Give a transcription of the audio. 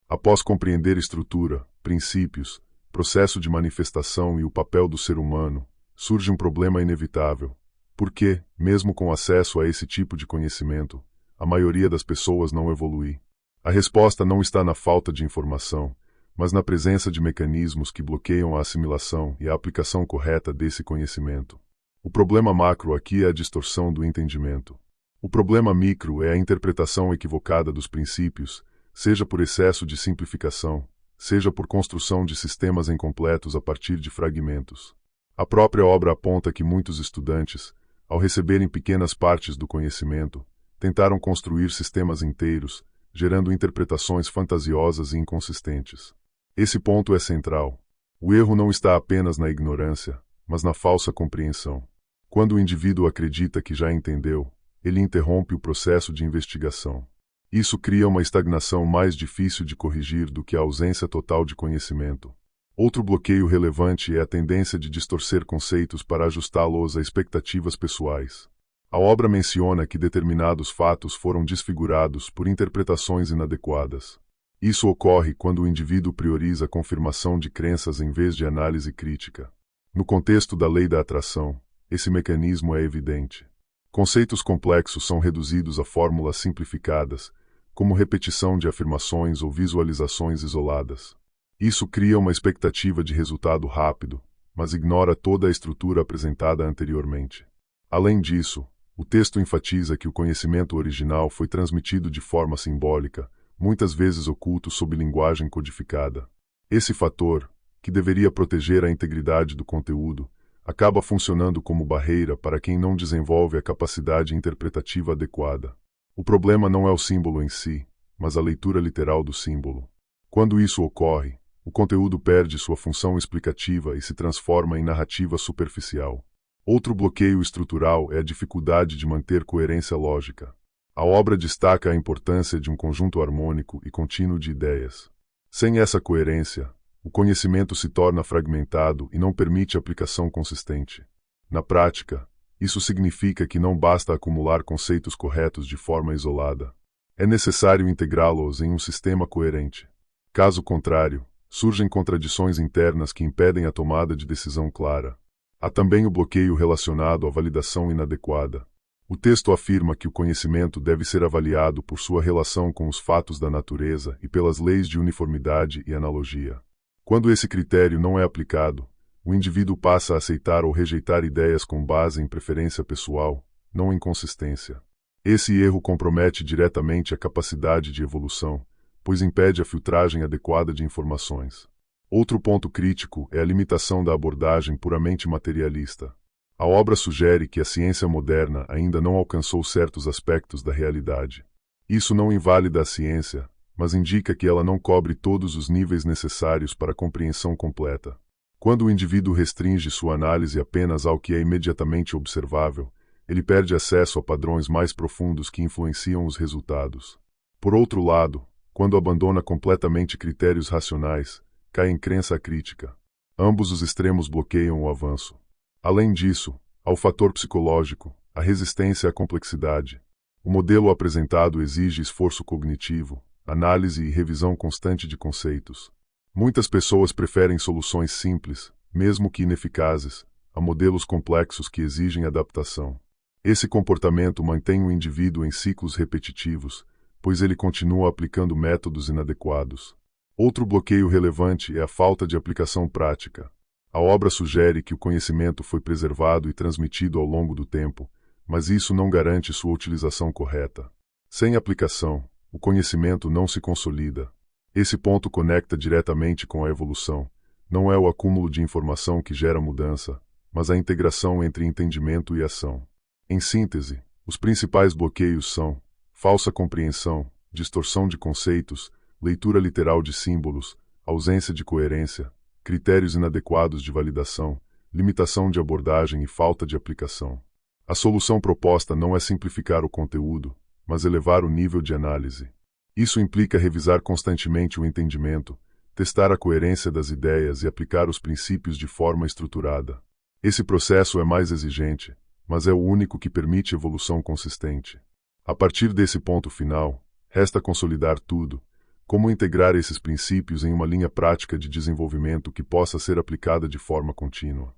Após compreender estrutura, princípios, processo de manifestação e o papel do ser humano, surge um problema inevitável. Porque, mesmo com acesso a esse tipo de conhecimento, a maioria das pessoas não evolui. A resposta não está na falta de informação, mas na presença de mecanismos que bloqueiam a assimilação e a aplicação correta desse conhecimento. O problema macro aqui é a distorção do entendimento. O problema micro é a interpretação equivocada dos princípios, seja por excesso de simplificação, seja por construção de sistemas incompletos a partir de fragmentos. A própria obra aponta que muitos estudantes, ao receberem pequenas partes do conhecimento, tentaram construir sistemas inteiros, gerando interpretações fantasiosas e inconsistentes. Esse ponto é central. O erro não está apenas na ignorância, mas na falsa compreensão. Quando o indivíduo acredita que já entendeu, ele interrompe o processo de investigação. Isso cria uma estagnação mais difícil de corrigir do que a ausência total de conhecimento. Outro bloqueio relevante é a tendência de distorcer conceitos para ajustá-los a expectativas pessoais. A obra menciona que determinados fatos foram desfigurados por interpretações inadequadas. Isso ocorre quando o indivíduo prioriza a confirmação de crenças em vez de análise crítica. No contexto da lei da atração, esse mecanismo é evidente. Conceitos complexos são reduzidos a fórmulas simplificadas, como repetição de afirmações ou visualizações isoladas. Isso cria uma expectativa de resultado rápido, mas ignora toda a estrutura apresentada anteriormente. Além disso, o texto enfatiza que o conhecimento original foi transmitido de forma simbólica, muitas vezes oculto sob linguagem codificada. Esse fator, que deveria proteger a integridade do conteúdo, acaba funcionando como barreira para quem não desenvolve a capacidade interpretativa adequada. O problema não é o símbolo em si, mas a leitura literal do símbolo. Quando isso ocorre, o conteúdo perde sua função explicativa e se transforma em narrativa superficial. Outro bloqueio estrutural é a dificuldade de manter coerência lógica. A obra destaca a importância de um conjunto harmônico e contínuo de ideias. Sem essa coerência, o conhecimento se torna fragmentado e não permite aplicação consistente. Na prática, isso significa que não basta acumular conceitos corretos de forma isolada. É necessário integrá-los em um sistema coerente. Caso contrário, surgem contradições internas que impedem a tomada de decisão clara. Há também o bloqueio relacionado à validação inadequada. O texto afirma que o conhecimento deve ser avaliado por sua relação com os fatos da natureza e pelas leis de uniformidade e analogia. Quando esse critério não é aplicado, o indivíduo passa a aceitar ou rejeitar ideias com base em preferência pessoal, não em consistência. Esse erro compromete diretamente a capacidade de evolução, pois impede a filtragem adequada de informações. Outro ponto crítico é a limitação da abordagem puramente materialista. A obra sugere que a ciência moderna ainda não alcançou certos aspectos da realidade. Isso não invalida a ciência, mas indica que ela não cobre todos os níveis necessários para a compreensão completa. Quando o indivíduo restringe sua análise apenas ao que é imediatamente observável, ele perde acesso a padrões mais profundos que influenciam os resultados. Por outro lado, quando abandona completamente critérios racionais, cai em crença crítica. Ambos os extremos bloqueiam o avanço. Além disso, há o fator psicológico, a resistência à complexidade. O modelo apresentado exige esforço cognitivo, análise e revisão constante de conceitos. Muitas pessoas preferem soluções simples, mesmo que ineficazes, a modelos complexos que exigem adaptação. Esse comportamento mantém o indivíduo em ciclos repetitivos, pois ele continua aplicando métodos inadequados. Outro bloqueio relevante é a falta de aplicação prática. A obra sugere que o conhecimento foi preservado e transmitido ao longo do tempo, mas isso não garante sua utilização correta. Sem aplicação, o conhecimento não se consolida. Esse ponto conecta diretamente com a evolução. Não é o acúmulo de informação que gera mudança, mas a integração entre entendimento e ação. Em síntese, os principais bloqueios são falsa compreensão, distorção de conceitos, leitura literal de símbolos, ausência de coerência, critérios inadequados de validação, limitação de abordagem e falta de aplicação. A solução proposta não é simplificar o conteúdo, mas elevar o nível de análise. Isso implica revisar constantemente o entendimento, testar a coerência das ideias e aplicar os princípios de forma estruturada. Esse processo é mais exigente, mas é o único que permite evolução consistente. A partir desse ponto final, resta consolidar tudo, Como integrar esses princípios em uma linha prática de desenvolvimento que possa ser aplicada de forma contínua?